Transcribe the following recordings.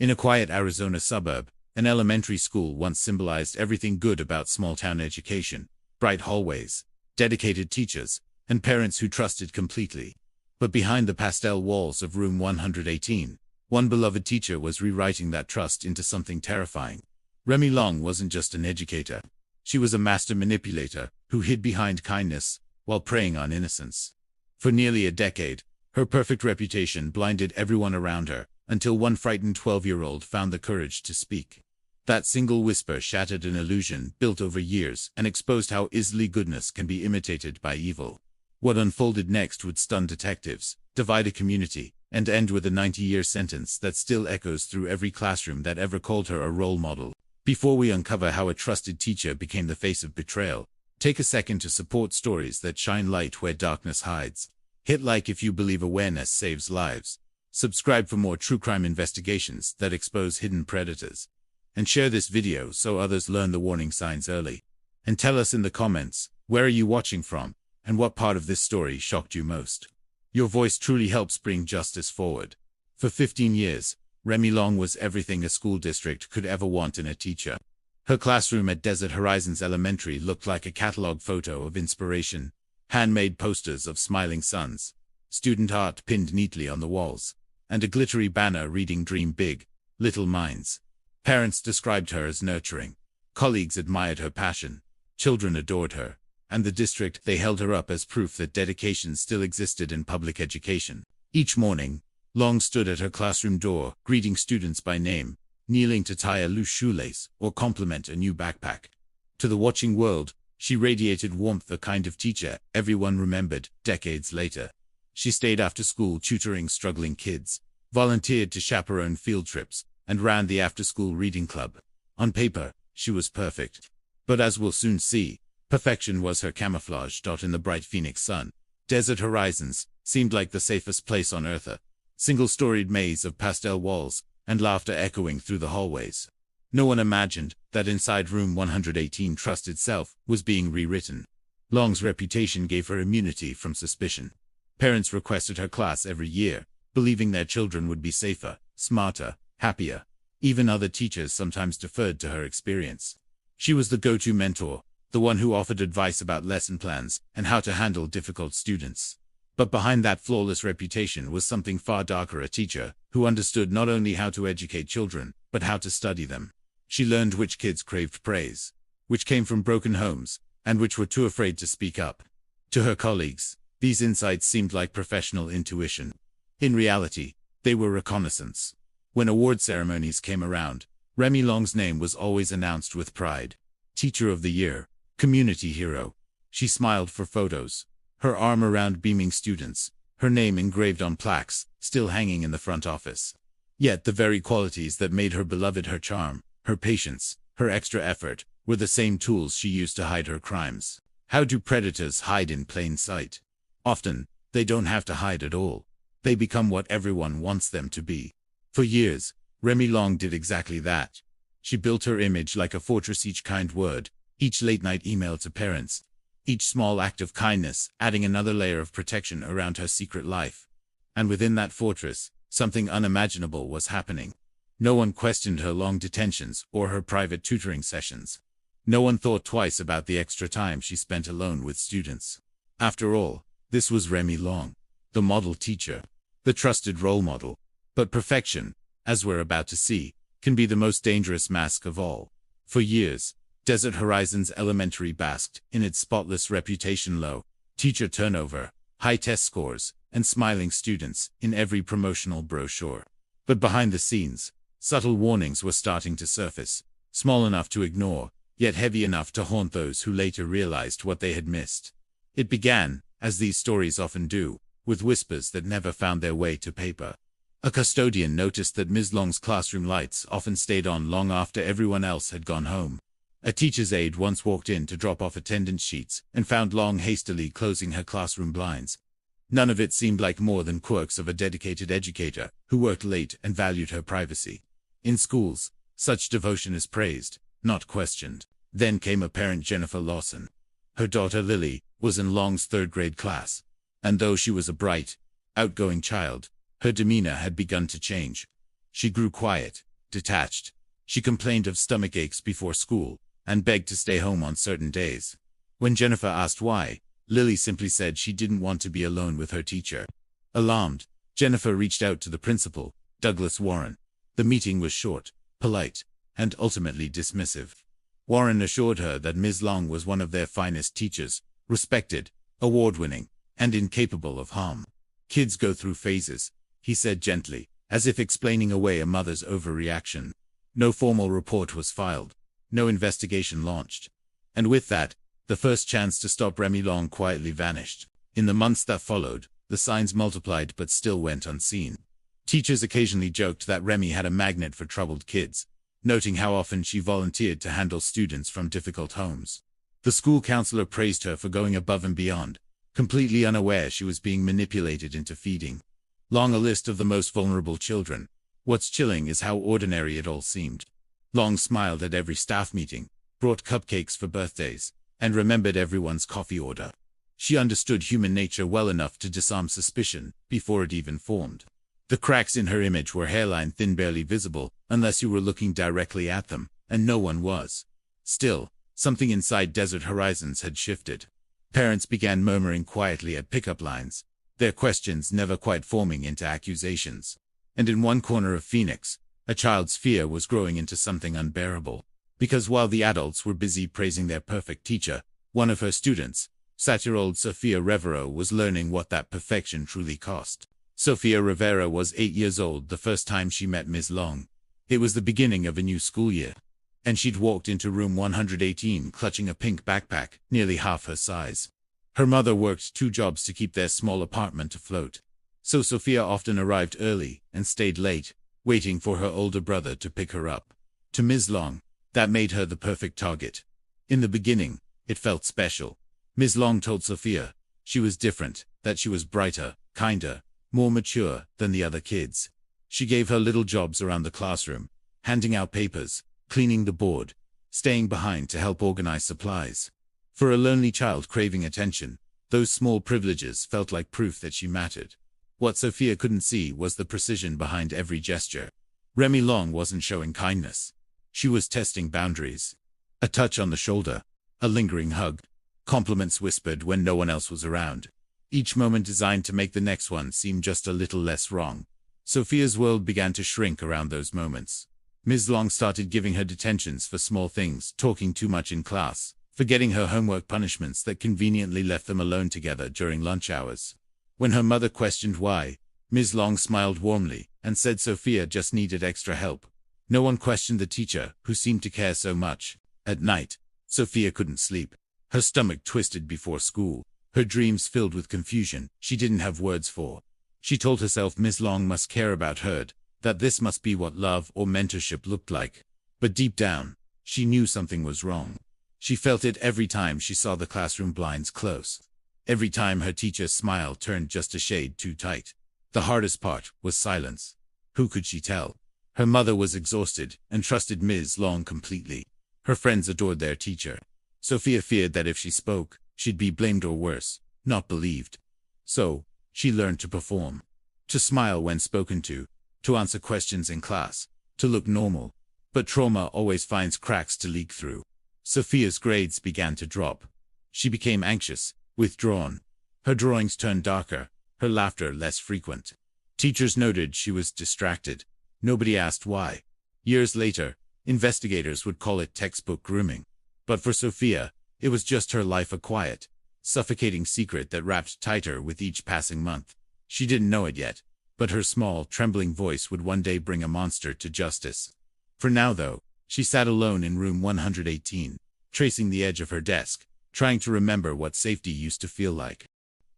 In a quiet Arizona suburb, an elementary school once symbolized everything good about small-town education: bright hallways, dedicated teachers, and parents who trusted completely. But behind the pastel walls of room 118, one beloved teacher was rewriting that trust into something terrifying. Remy Long wasn't just an educator. She was a master manipulator who hid behind kindness while preying on innocence. For nearly a decade, her perfect reputation blinded everyone around her, until one frightened 12-year-old found the courage to speak. That single whisper shattered an illusion built over years and exposed how easily goodness can be imitated by evil. What unfolded next would stun detectives, divide a community, and end with a 90-year sentence that still echoes through every classroom that ever called her a role model. Before we uncover how a trusted teacher became the face of betrayal, take a second to support stories that shine light where darkness hides. Hit like if you believe awareness saves lives. Subscribe for more true crime investigations that expose hidden predators. And share this video so others learn the warning signs early. And tell us in the comments, where are you watching from, and what part of this story shocked you most? Your voice truly helps bring justice forward. For 15 years, Remy Long was everything a school district could ever want in a teacher. Her classroom at Desert Horizons Elementary looked like a catalog photo of inspiration: handmade posters of smiling suns, student art pinned neatly on the walls, and a glittery banner reading "Dream Big, Little Minds." Parents described her as nurturing. Colleagues admired her passion. Children adored her. And the district, they held her up as proof that dedication still existed in public education. Each morning, Long stood at her classroom door, greeting students by name, kneeling to tie a loose shoelace or compliment a new backpack. To the watching world, she radiated warmth, the kind of teacher everyone remembered decades later. She stayed after school tutoring struggling kids, volunteered to chaperone field trips, and ran the after-school reading club. On paper, she was perfect. But as we'll soon see, perfection was her camouflage dot in the bright Phoenix sun. Desert Horizons seemed like the safest place on earth, a single-storied maze of pastel walls and laughter echoing through the hallways. No one imagined that inside room 118 trust itself was being rewritten. Long's reputation gave her immunity from suspicion. Parents requested her class every year, believing their children would be safer, smarter, happier. Even other teachers sometimes deferred to her experience. She was the go-to mentor, the one who offered advice about lesson plans and how to handle difficult students. But behind that flawless reputation was something far darker: a teacher who understood not only how to educate children, but how to study them. She learned which kids craved praise, which came from broken homes, and which were too afraid to speak up. To her colleagues, these insights seemed like professional intuition. In reality, they were reconnaissance. When award ceremonies came around, Remy Long's name was always announced with pride. Teacher of the Year, Community Hero. She smiled for photos, her arm around beaming students, her name engraved on plaques, still hanging in the front office. Yet the very qualities that made her beloved, her charm, her patience, her extra effort, were the same tools she used to hide her crimes. How do predators hide in plain sight? Often, they don't have to hide at all. They become what everyone wants them to be. For years, Remy Long did exactly that. She built her image like a fortress: each kind word, each late-night email to parents, each small act of kindness adding another layer of protection around her secret life. And within that fortress, something unimaginable was happening. No one questioned her long detentions or her private tutoring sessions. No one thought twice about the extra time she spent alone with students. After all, this was Remy Long, the model teacher, the trusted role model. But perfection, as we're about to see, can be the most dangerous mask of all. For years, Desert Horizons Elementary basked in its spotless reputation: low teacher turnover, high test scores, and smiling students in every promotional brochure. But behind the scenes, subtle warnings were starting to surface, small enough to ignore, yet heavy enough to haunt those who later realized what they had missed. It began, as these stories often do, with whispers that never found their way to paper. A custodian noticed that Ms. Long's classroom lights often stayed on long after everyone else had gone home. A teacher's aide once walked in to drop off attendance sheets and found Long hastily closing her classroom blinds. None of it seemed like more than quirks of a dedicated educator who worked late and valued her privacy. In schools, such devotion is praised, not questioned. Then came a parent, Jennifer Lawson. Her daughter Lily was in Long's third-grade class, and though she was a bright, outgoing child, her demeanor had begun to change. She grew quiet, detached. She complained of stomach aches before school, and begged to stay home on certain days. When Jennifer asked why, Lily simply said she didn't want to be alone with her teacher. Alarmed, Jennifer reached out to the principal, Douglas Warren. The meeting was short, polite, and ultimately dismissive. Warren assured her that Ms. Long was one of their finest teachers, respected, award-winning, and incapable of harm. "Kids go through phases," he said gently, as if explaining away a mother's overreaction. No formal report was filed. No investigation launched. And with that, the first chance to stop Remy Long quietly vanished. In the months that followed, the signs multiplied but still went unseen. Teachers occasionally joked that Remy had a magnet for troubled kids, noting how often she volunteered to handle students from difficult homes. The school counselor praised her for going above and beyond, completely unaware she was being manipulated into feeding Long a list of the most vulnerable children. What's chilling is how ordinary it all seemed. Long smiled at every staff meeting, brought cupcakes for birthdays, and remembered everyone's coffee order. She understood human nature well enough to disarm suspicion before it even formed. The cracks in her image were hairline thin, barely visible, unless you were looking directly at them, and no one was. Still, something inside Desert Horizons had shifted. Parents began murmuring quietly at pickup lines, their questions never quite forming into accusations. And in one corner of Phoenix, a child's fear was growing into something unbearable. Because while the adults were busy praising their perfect teacher, one of her students, 7-year-old Sophia Rivera, was learning what that perfection truly cost. Sophia Rivera was 8 years old the first time she met Ms. Long. It was the beginning of a new school year, and she'd walked into room 118 clutching a pink backpack, nearly half her size. Her mother worked 2 jobs to keep their small apartment afloat, so Sophia often arrived early and stayed late, waiting for her older brother to pick her up. To Ms. Long, that made her the perfect target. In the beginning, it felt special. Ms. Long told Sophia she was different, that she was brighter, kinder, more mature than the other kids. She gave her little jobs around the classroom, handing out papers, cleaning the board, staying behind to help organize supplies. For a lonely child craving attention, those small privileges felt like proof that she mattered. What Sophia couldn't see was the precision behind every gesture. Remy Long wasn't showing kindness. She was testing boundaries. A touch on the shoulder, a lingering hug, compliments whispered when no one else was around. Each moment designed to make the next one seem just a little less wrong. Sophia's world began to shrink around those moments. Ms. Long started giving her detentions for small things, talking too much in class, forgetting her homework punishments that conveniently left them alone together during lunch hours. When her mother questioned why, Ms. Long smiled warmly and said Sophia just needed extra help. No one questioned the teacher, who seemed to care so much. At night, Sophia couldn't sleep. Her stomach twisted before school, her dreams filled with confusion she didn't have words for. She told herself Ms. Long must care about her, that this must be what love or mentorship looked like. But deep down, she knew something was wrong. She felt it every time she saw the classroom blinds close. Every time her teacher's smile turned just a shade too tight. The hardest part was silence. Who could she tell? Her mother was exhausted and trusted Ms. Long completely. Her friends adored their teacher. Sophia feared that if she spoke, she'd be blamed or worse, not believed. So, she learned to perform. To smile when spoken to answer questions in class, to look normal. But trauma always finds cracks to leak through. Sophia's grades began to drop. She became anxious, withdrawn. Her drawings turned darker, her laughter less frequent. Teachers noted she was distracted. Nobody asked why. Years later, investigators would call it textbook grooming. But for Sophia, it was just her life, a quiet, suffocating secret that wrapped tighter with each passing month. She didn't know it yet, but her small, trembling voice would one day bring a monster to justice. For now, though, she sat alone in room 118, tracing the edge of her desk, trying to remember what safety used to feel like.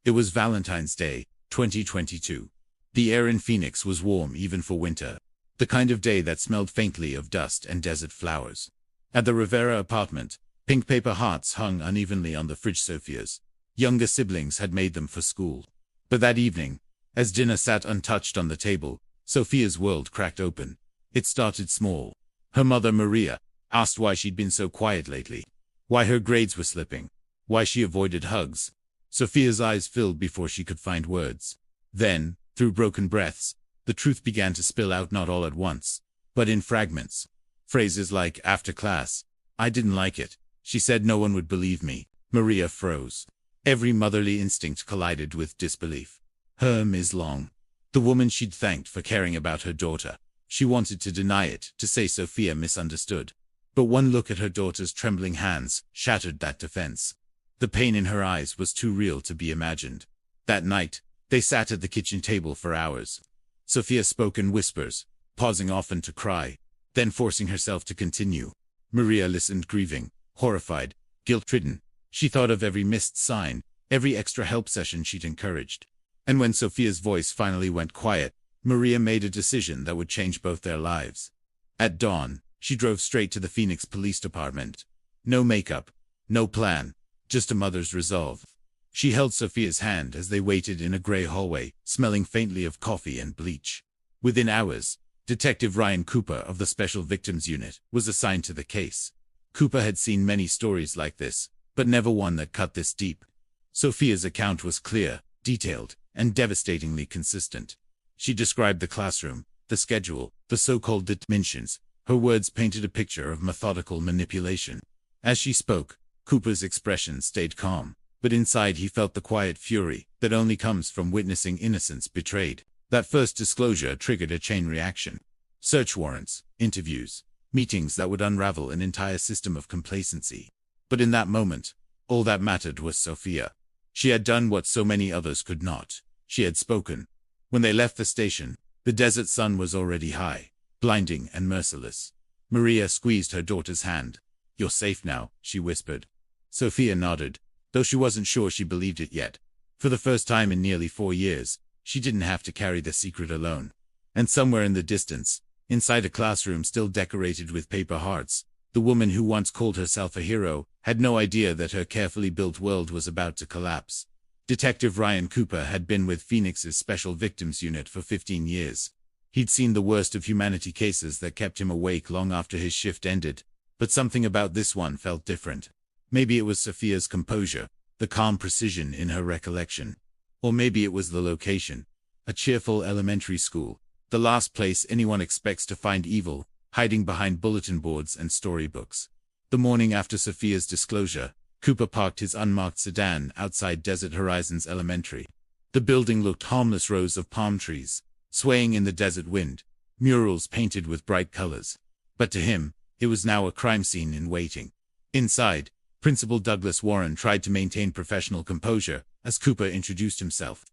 It was Valentine's Day, 2022. The air in Phoenix was warm even for winter, the kind of day that smelled faintly of dust and desert flowers. At the Rivera apartment, pink paper hearts hung unevenly on the fridge. Sophia's younger siblings had made them for school. But that evening, as dinner sat untouched on the table, Sophia's world cracked open. It started small. Her mother, Maria, asked why she'd been so quiet lately, why her grades were slipping, why she avoided hugs. Sophia's eyes filled before she could find words. Then, through broken breaths, the truth began to spill out, not all at once, but in fragments. Phrases like, after class, I didn't like it. She said no one would believe me. Maria froze. Every motherly instinct collided with disbelief. Her Ms. Long. The woman she'd thanked for caring about her daughter. She wanted to deny it, to say Sophia misunderstood. But one look at her daughter's trembling hands shattered that defense. The pain in her eyes was too real to be imagined. That night, they sat at the kitchen table for hours. Sophia spoke in whispers, pausing often to cry, then forcing herself to continue. Maria listened, grieving, horrified, guilt-ridden. She thought of every missed sign, every extra help session she'd encouraged. And when Sophia's voice finally went quiet, Maria made a decision that would change both their lives. At dawn, she drove straight to the Phoenix Police Department. No makeup, no plan, just a mother's resolve. She held Sophia's hand as they waited in a gray hallway, smelling faintly of coffee and bleach. Within hours, Detective Ryan Cooper of the Special Victims Unit was assigned to the case. Cooper had seen many stories like this, but never one that cut this deep. Sophia's account was clear, detailed, and devastatingly consistent. She described the classroom, the schedule, the so-called dimensions. Her words painted a picture of methodical manipulation. As she spoke, Cooper's expression stayed calm, but inside he felt the quiet fury that only comes from witnessing innocence betrayed. That first disclosure triggered a chain reaction. Search warrants, interviews, meetings that would unravel an entire system of complacency. But in that moment, all that mattered was Sophia. She had done what so many others could not. She had spoken. When they left the station, the desert sun was already high, blinding and merciless. Maria squeezed her daughter's hand. "You're safe now," she whispered. Sophia nodded, though she wasn't sure she believed it yet. For the first time in nearly 4 years, she didn't have to carry the secret alone. And somewhere in the distance, inside a classroom still decorated with paper hearts, the woman who once called herself a hero had no idea that her carefully built world was about to collapse. Detective Ryan Cooper had been with Phoenix's Special Victims Unit for 15 years. He'd seen the worst of humanity cases that kept him awake long after his shift ended, but something about this one felt different. Maybe it was Sophia's composure, the calm precision in her recollection. Or maybe it was the location. A cheerful elementary school, the last place anyone expects to find evil, hiding behind bulletin boards and storybooks. The morning after Sophia's disclosure, Cooper parked his unmarked sedan outside Desert Horizons Elementary. The building looked harmless, rows of palm trees, swaying in the desert wind, murals painted with bright colors. But to him, it was now a crime scene in waiting. Inside, Principal Douglas Warren tried to maintain professional composure as Cooper introduced himself.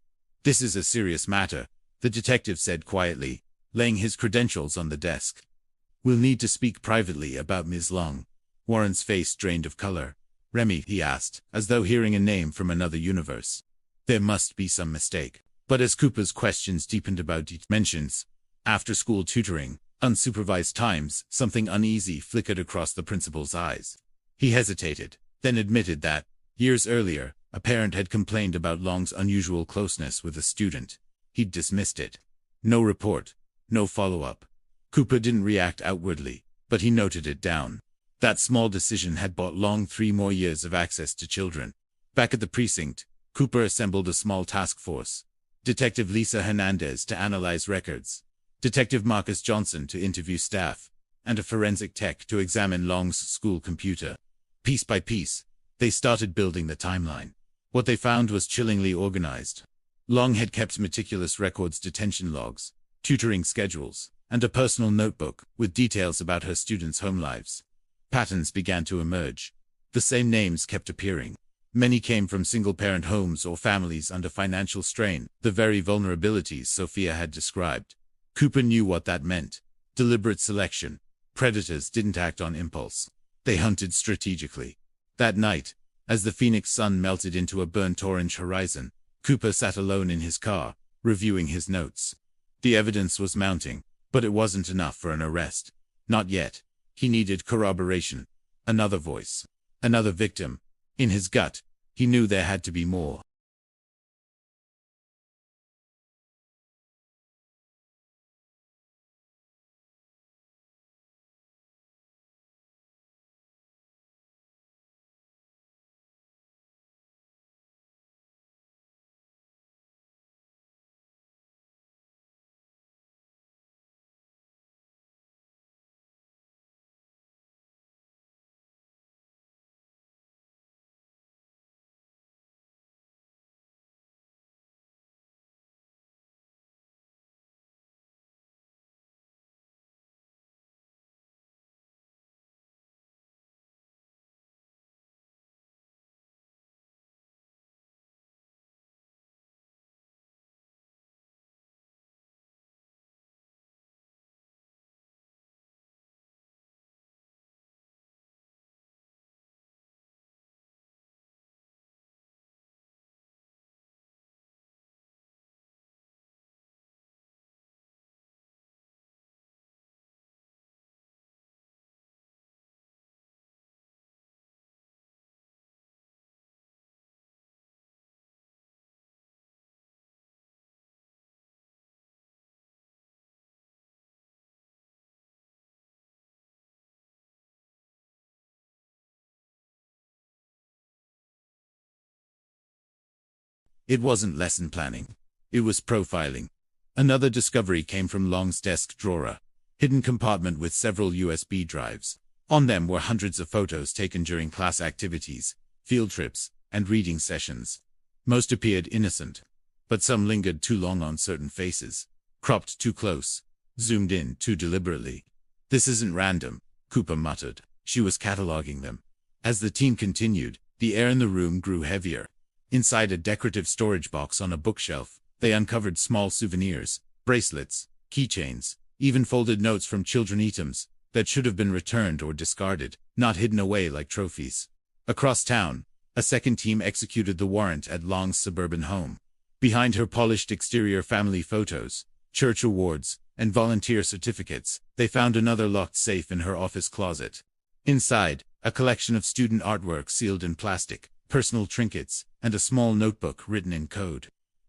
"This is a serious matter," the detective said quietly, laying his credentials on the desk. "We'll need to speak privately about Ms. Long." Warren's face drained of color. "Remy," he asked, as though hearing a name from another universe. There must be some mistake. But as Cooper's questions deepened about dimensions, after-school tutoring, unsupervised times, something uneasy flickered across the principal's eyes. He hesitated, then admitted that, years earlier, a parent had complained about Long's unusual closeness with a student. He'd dismissed it. No report, no follow-up. Cooper didn't react outwardly, but he noted it down. That small decision had bought Long 3 more years of access to children. Back at the precinct, Cooper assembled a small task force. Detective Lisa Hernandez to analyze records, Detective Marcus Johnson to interview staff, and a forensic tech to examine Long's school computer. Piece by piece, they started building the timeline. What they found was chillingly organized. Long had kept meticulous records, detention logs, tutoring schedules, and a personal notebook with details about her students' home lives. Patterns began to emerge. The same names kept appearing. Many came from single-parent homes or families under financial strain, the very vulnerabilities Sophia had described. Cooper knew what that meant. Deliberate selection. Predators didn't act on impulse. They hunted strategically. That night, as the Phoenix sun melted into a burnt orange horizon, Cooper sat alone in his car, reviewing his notes. The evidence was mounting, but it wasn't enough for an arrest. Not yet. He needed corroboration. Another voice. Another victim. In his gut, he knew there had to be more. It wasn't lesson planning. It was profiling. Another discovery came from Long's desk drawer, hidden compartment with several USB drives. On them were hundreds of photos taken during class activities, field trips, and reading sessions. Most appeared innocent, but some lingered too long on certain faces, cropped too close, zoomed in too deliberately. "This isn't random," Cooper muttered. She was cataloging them. As the team continued, the air in the room grew heavier. Inside a decorative storage box on a bookshelf, they uncovered small souvenirs, bracelets, keychains, even folded notes from children items that should have been returned or discarded, not hidden away like trophies. Across town, a second team executed the warrant at Long's suburban home. Behind her polished exterior family photos, church awards, and volunteer certificates, they found another locked safe in her office closet. Inside, a collection of student artwork sealed in plastic, personal trinkets, and a small notebook written in code.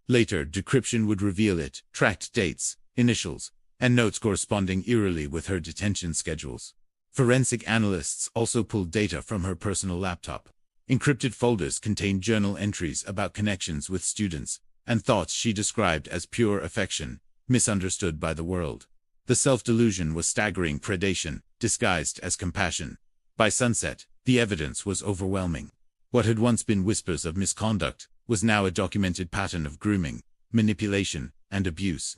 Later, decryption would reveal it, tracked dates, initials, and notes corresponding eerily with her detention schedules. Forensic analysts also pulled data from her personal laptop. Encrypted folders contained journal entries about connections with students, and thoughts she described as pure affection, misunderstood by the world. The self-delusion was staggering predation, disguised as compassion. By sunset, the evidence was overwhelming. What had once been whispers of misconduct was now a documented pattern of grooming, manipulation, and abuse.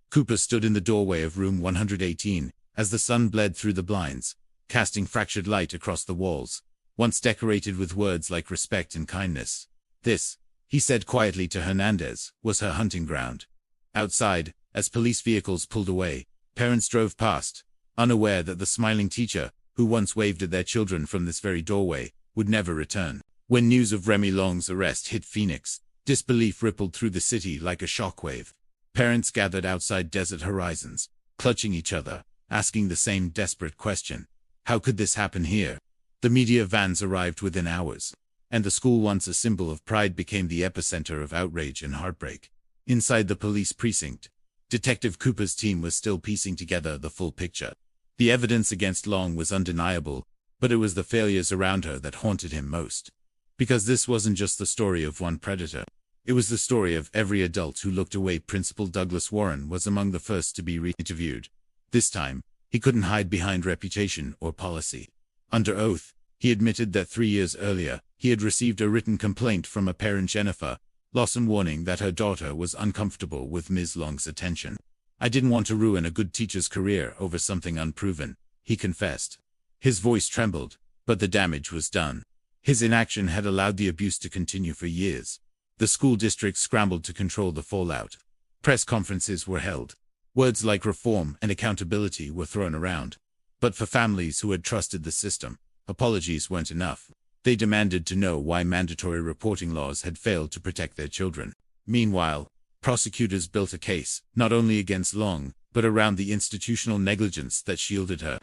Cooper stood in the doorway of room 118 as the sun bled through the blinds, casting fractured light across the walls, once decorated with words like respect and kindness. This, he said quietly to Hernandez, was her hunting ground. Outside, as police vehicles pulled away, parents drove past, unaware that the smiling teacher, who once waved at their children from this very doorway, would never return. When news of Remy Long's arrest hit Phoenix, disbelief rippled through the city like a shockwave. Parents gathered outside Desert Horizons, clutching each other, asking the same desperate question: how could this happen here? The media vans arrived within hours, and the school, once a symbol of pride, became the epicenter of outrage and heartbreak. Inside the police precinct, Detective Cooper's team was still piecing together the full picture. The evidence against Long was undeniable, but it was the failures around her that haunted him most. Because this wasn't just the story of one predator. It was the story of every adult who looked away. Principal Douglas Warren was among the first to be re-interviewed. This time, he couldn't hide behind reputation or policy. Under oath, he admitted that 3 years earlier, he had received a written complaint from a parent, Jennifer Lawson, warning that her daughter was uncomfortable with Ms. Long's attention. "I didn't want to ruin a good teacher's career over something unproven," he confessed. His voice trembled, but the damage was done. His inaction had allowed the abuse to continue for years. The school district scrambled to control the fallout. Press conferences were held. Words like reform and accountability were thrown around. But for families who had trusted the system, apologies weren't enough. They demanded to know why mandatory reporting laws had failed to protect their children. Meanwhile, prosecutors built a case, not only against Long, but around the institutional negligence that shielded her.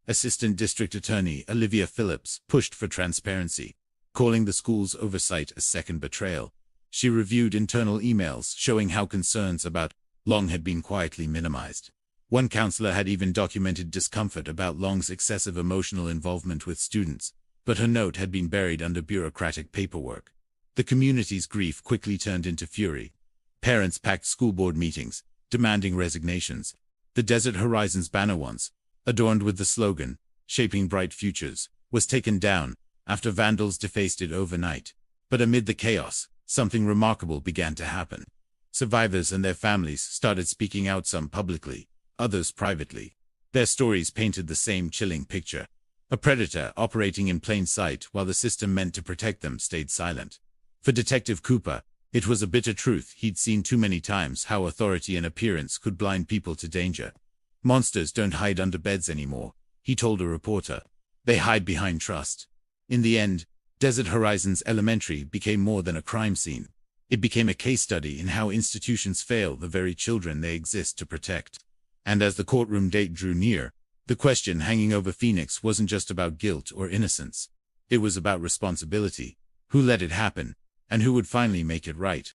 Assistant District Attorney Olivia Phillips pushed for transparency, calling the school's oversight a second betrayal. She reviewed internal emails showing how concerns about Long had been quietly minimized. One counselor had even documented discomfort about Long's excessive emotional involvement with students, but her note had been buried under bureaucratic paperwork. The community's grief quickly turned into fury. Parents packed school board meetings, demanding resignations. The Desert Horizons banner, once adorned with the slogan, "Shaping Bright Futures," was taken down after vandals defaced it overnight. But amid the chaos, something remarkable began to happen. Survivors and their families started speaking out, some publicly, others privately. Their stories painted the same chilling picture. A predator operating in plain sight while the system meant to protect them stayed silent. For Detective Cooper, it was a bitter truth he'd seen too many times: how authority and appearance could blind people to danger. "Monsters don't hide under beds anymore," he told a reporter. "They hide behind trust." In the end, Desert Horizons Elementary became more than a crime scene. It became a case study in how institutions fail the very children they exist to protect. And as the courtroom date drew near, the question hanging over Phoenix wasn't just about guilt or innocence. It was about responsibility. Who let it happen, and who would finally make it right?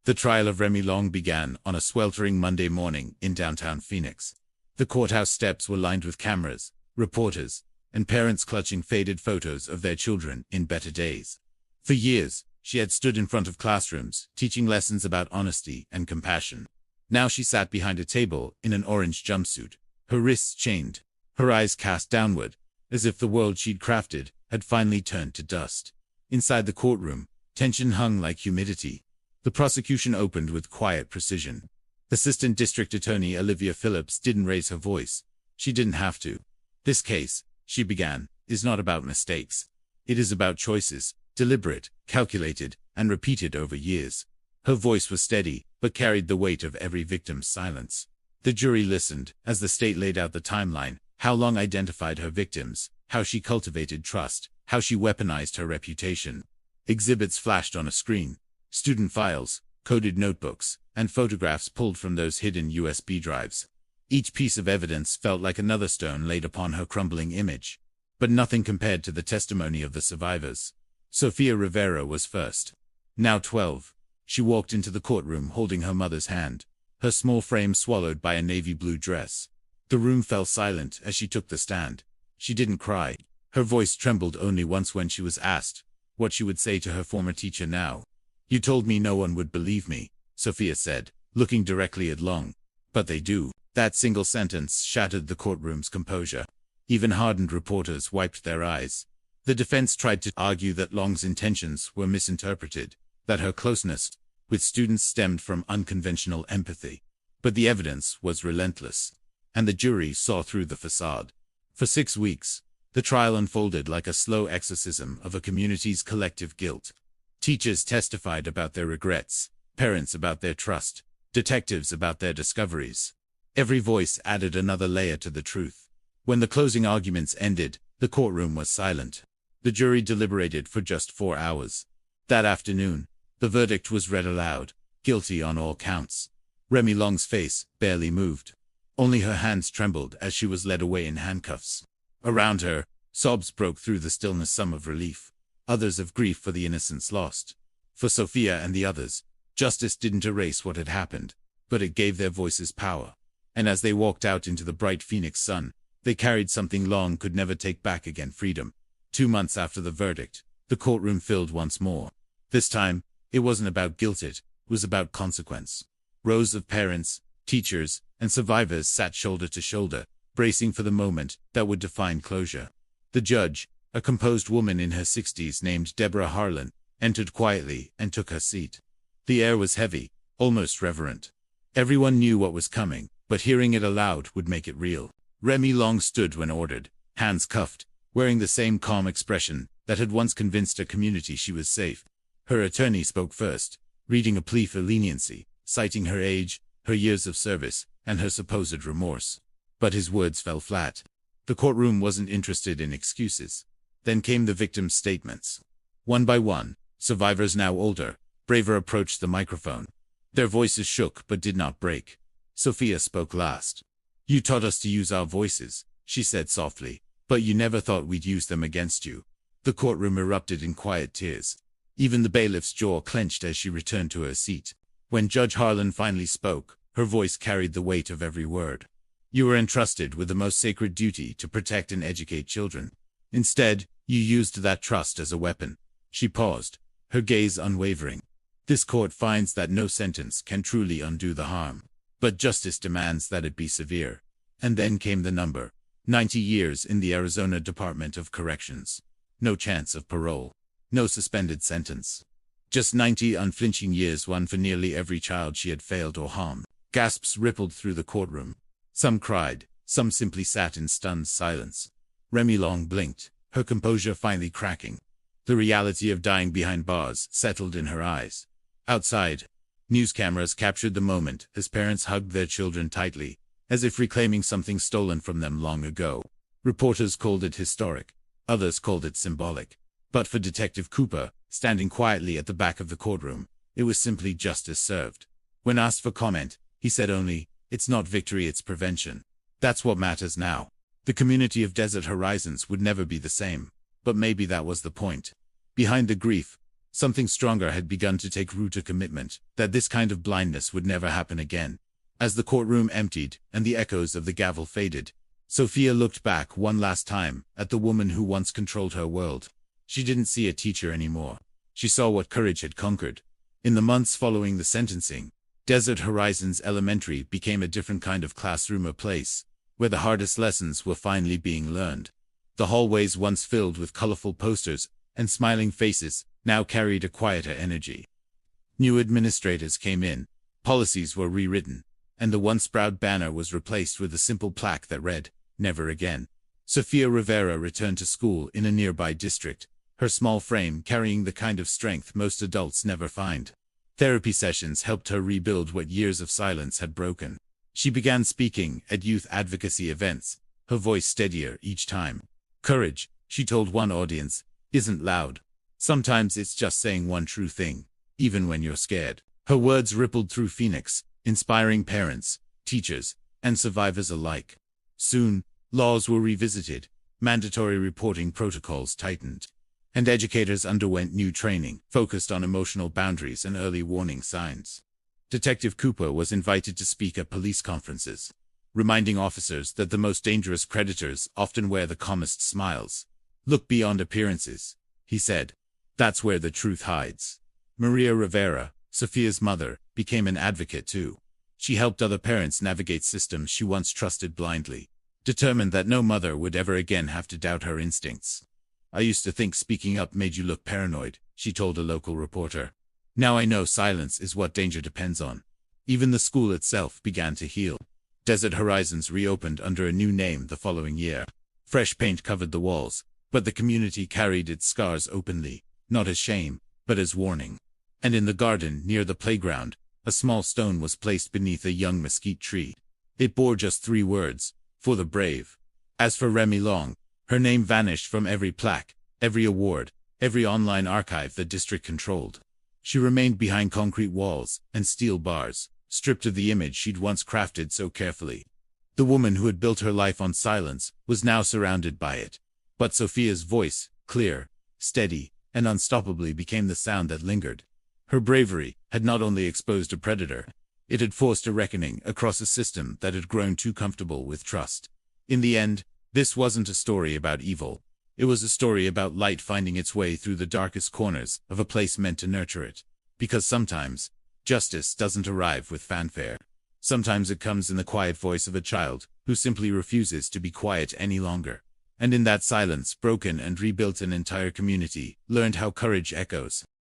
The trial of Remy Long began on a sweltering Monday morning in downtown Phoenix. The courthouse steps were lined with cameras, reporters, and parents clutching faded photos of their children in better days. For years, She had stood in front of classrooms, teaching lessons about honesty and compassion. Now she sat behind a table in an orange jumpsuit, her wrists chained, her eyes cast downward, as if the world she'd crafted had finally turned to dust. Inside the courtroom, tension hung like humidity. The prosecution opened with quiet precision. Assistant District Attorney Olivia Phillips didn't raise her voice. She didn't have to. "This case," she began, "is not about mistakes. It is about choices, deliberate, calculated, and repeated over years." Her voice was steady, but carried the weight of every victim's silence. The jury listened as the state laid out the timeline, how Long identified her victims, how she cultivated trust, how she weaponized her reputation. Exhibits flashed on a screen: student files, coded notebooks, and photographs pulled from those hidden USB drives. Each piece of evidence felt like another stone laid upon her crumbling image. But nothing compared to the testimony of the survivors. Sofia Rivera was first. Now 12. She walked into the courtroom holding her mother's hand, her small frame swallowed by a navy blue dress. The room fell silent as she took the stand. She didn't cry. Her voice trembled only once when she was asked what she would say to her former teacher now. "You told me no one would believe me," Sofia said, looking directly at Long. "But they do." That single sentence shattered the courtroom's composure. Even hardened reporters wiped their eyes. The defense tried to argue that Long's intentions were misinterpreted, that her closeness with students stemmed from unconventional empathy. But the evidence was relentless, and the jury saw through the facade. For 6 weeks, the trial unfolded like a slow exorcism of a community's collective guilt. Teachers testified about their regrets, parents about their trust, detectives about their discoveries. Every voice added another layer to the truth. When the closing arguments ended, the courtroom was silent. The jury deliberated for just 4 hours. That afternoon, the verdict was read aloud: guilty on all counts. Remy Long's face barely moved. Only her hands trembled as she was led away in handcuffs. Around her, sobs broke through the stillness, some of relief, others of grief for the innocents lost. For Sofia and the others, justice didn't erase what had happened, but it gave their voices power. And as they walked out into the bright Phoenix sun, they carried something Long could never take back again: freedom. 2 months after the verdict, the courtroom filled once more. This time, it wasn't about guilt, it was about consequence. Rows of parents, teachers, and survivors sat shoulder to shoulder, bracing for the moment that would define closure. The judge, a composed woman in her 60s named Deborah Harlan, entered quietly and took her seat. The air was heavy, almost reverent. Everyone knew what was coming, but hearing it aloud would make it real. Remy Long stood when ordered, hands cuffed, wearing the same calm expression that had once convinced a community she was safe. Her attorney spoke first, reading a plea for leniency, citing her age, her years of service, and her supposed remorse. But his words fell flat. The courtroom wasn't interested in excuses. Then came the victims' statements. One by one, survivors now older, braver approached the microphone. Their voices shook but did not break. Sofia spoke last. "You taught us to use our voices," she said softly, "but you never thought we'd use them against you." The courtroom erupted in quiet tears. Even the bailiff's jaw clenched as she returned to her seat. When Judge Harlan finally spoke, her voice carried the weight of every word. "You were entrusted with the most sacred duty to protect and educate children. Instead, you used that trust as a weapon." She paused, her gaze unwavering. "This court finds that no sentence can truly undo the harm. But justice demands that it be severe." And then came the number: 90 years in the Arizona Department of Corrections. No chance of parole. No suspended sentence. Just 90 unflinching years, one for nearly every child she had failed or harmed. Gasps rippled through the courtroom. Some cried, some simply sat in stunned silence. Remy Long blinked, her composure finally cracking. The reality of dying behind bars settled in her eyes. Outside, news cameras captured the moment as parents hugged their children tightly, as if reclaiming something stolen from them long ago. Reporters called it historic. Others called it symbolic. But for Detective Cooper, standing quietly at the back of the courtroom, it was simply justice served. When asked for comment, he said only, "It's not victory, it's prevention." That's what matters now. The community of Desert Horizons would never be the same, but maybe that was the point. Behind the grief, something stronger had begun to take root: a commitment that this kind of blindness would never happen again. As the courtroom emptied and the echoes of the gavel faded, Sofia looked back one last time at the woman who once controlled her world. She didn't see a teacher anymore. She saw what courage had conquered. In the months following the sentencing, Desert Horizons Elementary became a different kind of classroom or place, where the hardest lessons were finally being learned. The hallways, once filled with colorful posters and smiling faces, now carried a quieter energy. New administrators came in, policies were rewritten, and the once proud banner was replaced with a simple plaque that read, "Never again." Sofia Rivera returned to school in a nearby district, her small frame carrying the kind of strength most adults never find. Therapy sessions helped her rebuild what years of silence had broken. She began speaking at youth advocacy events, her voice steadier each time. "Courage," she told one audience, "isn't loud. Sometimes it's just saying one true thing, even when you're scared." Her words rippled through Phoenix, inspiring parents, teachers, and survivors alike. Soon, laws were revisited, mandatory reporting protocols tightened, and educators underwent new training, focused on emotional boundaries and early warning signs. Detective Cooper was invited to speak at police conferences, reminding officers that the most dangerous predators often wear the calmest smiles. "Look beyond appearances," he said. "That's where the truth hides." Maria Rivera, Sofia's mother, became an advocate too. She helped other parents navigate systems she once trusted blindly, determined that no mother would ever again have to doubt her instincts. "I used to think speaking up made you look paranoid," she told a local reporter. "Now I know silence is what danger depends on." Even the school itself began to heal. Desert Horizons reopened under a new name the following year. Fresh paint covered the walls, but the community carried its scars openly, not as shame, but as warning. And in the garden near the playground, a small stone was placed beneath a young mesquite tree. It bore just 3 words, "For the brave." As for Remy Long, her name vanished from every plaque, every award, every online archive the district controlled. She remained behind concrete walls and steel bars, stripped of the image she'd once crafted so carefully. The woman who had built her life on silence was now surrounded by it. But Sofia's voice, clear, steady, and unstoppably, became the sound that lingered. Her bravery had not only exposed a predator, it had forced a reckoning across a system that had grown too comfortable with trust. In the end, this wasn't a story about evil. It was a story about light finding its way through the darkest corners of a place meant to nurture it. Because sometimes, justice doesn't arrive with fanfare. Sometimes it comes in the quiet voice of a child who simply refuses to be quiet any longer. And in that silence, broken and rebuilt an entire community, learned how courage echoes.